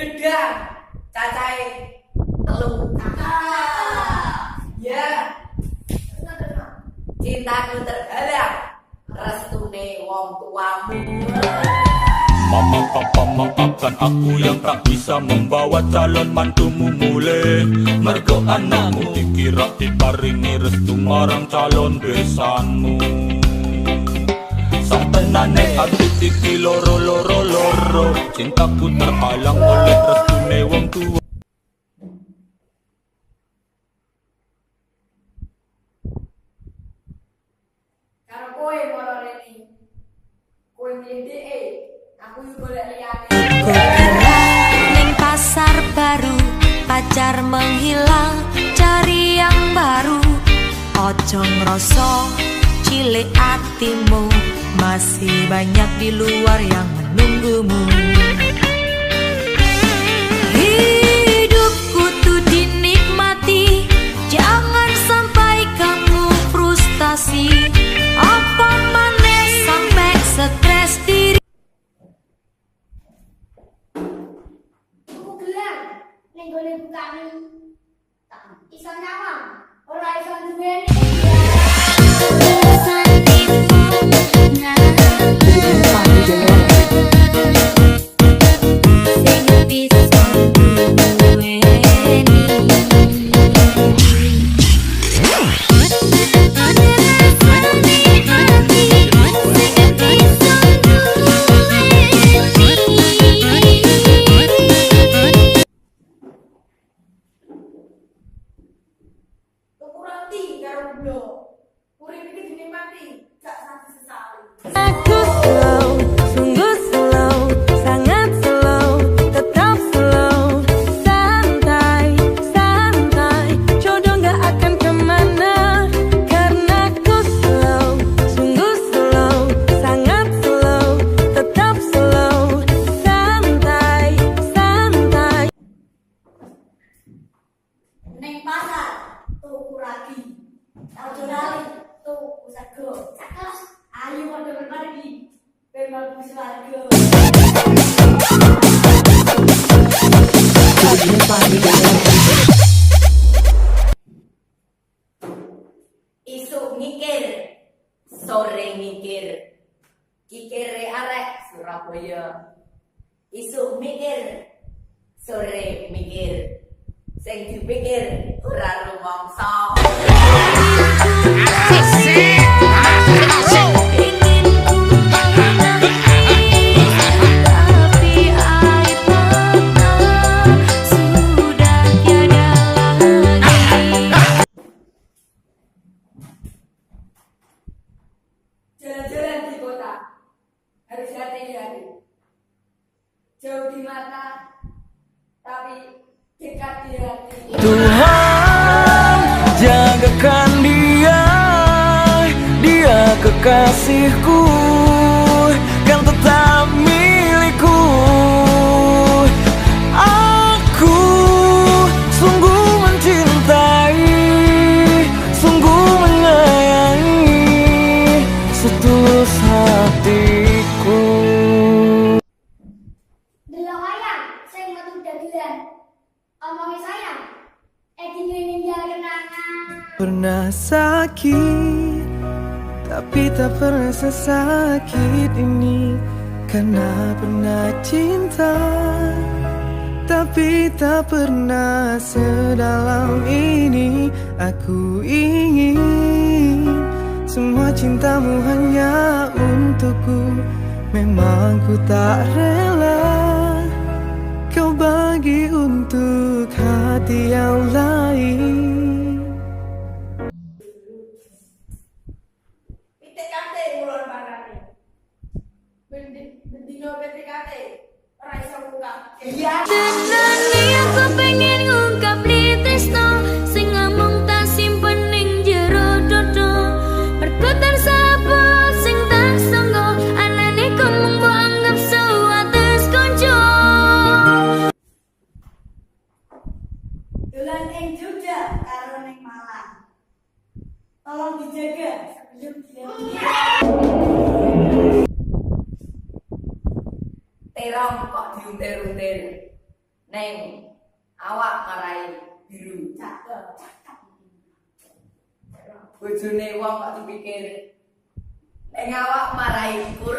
gedang cacahe 3. Ya. Cintaku terhalang restune wong tuamu. Mama papa maafkan aku yang tak bisa membawa calon mantumu mulai. Mergo anakmu dikira diparingi restu marang calon besanmu. Satenane ati iki loro. Cintaku terhalang oleh restune wong tua. Karo kowe moro rene. Kowe milih aku golek liyane. Ning pasar baru, pacar menghilang, cari yang baru. Ojo ngrasa cilik atimu, masih banyak di luar yang menunggumu. Hidupku tuh dinikmati, jangan sampai kamu frustasi. Apa maneh sampai stres diri. Ning gone bukane tak iso nyawang ora iso duweni Aku slow, sungguh slow, sangat slow, tetap slow, santai, jodoh gak akan kemana. Karena aku slow, sungguh slow, sangat slow, tetap slow, santai. ning pasar tuku ragi ojo lali tuku sego cakep ayo padha berbagi ben mlebu swarga. Isuk mikir, sore mikir. Kikire arek Surabaya. Isuk mikir, sore mikir. Sing dipikir ora rumangsa. Ingin ku menangis, tapi air mata sudah tiada lagi. Jalan-jalan di kota harus hati-hati. Jauh di mata, tapi dekat di hati. Tuhan, jagakan dia kekasihku, kan tetap milikku. Aku sungguh mencintai, sungguh menyayangi, setulus hatiku. Delok wayang sing metu dagelan omongi sayang dingin ninggal kenangan. Pernah sakit, tapi tak pernah sesakit ini. Karena pernah cinta, tapi tak pernah sedalam ini. Aku ingin semua cintamu hanya untukku. Memang ku tak rela kau bagi untuk hati yang lain. PTKT mulai barane. Bendino PTKT ora iso buka. Iya. Tenani aku pengen ngungkap di tresno, sing ngomong tak simpen ning jero dodo. Perkutan sapa sing tak sanggo, anane kon mung anggap suwates konco. Dolan ing Jogja karo ning Malang. Tolong dijaga sebelum dia. Terong kok diuntir-untir. Neng awak marai biru. Cakep. Bojone wong kok dipikir. Neng awak marai kuning.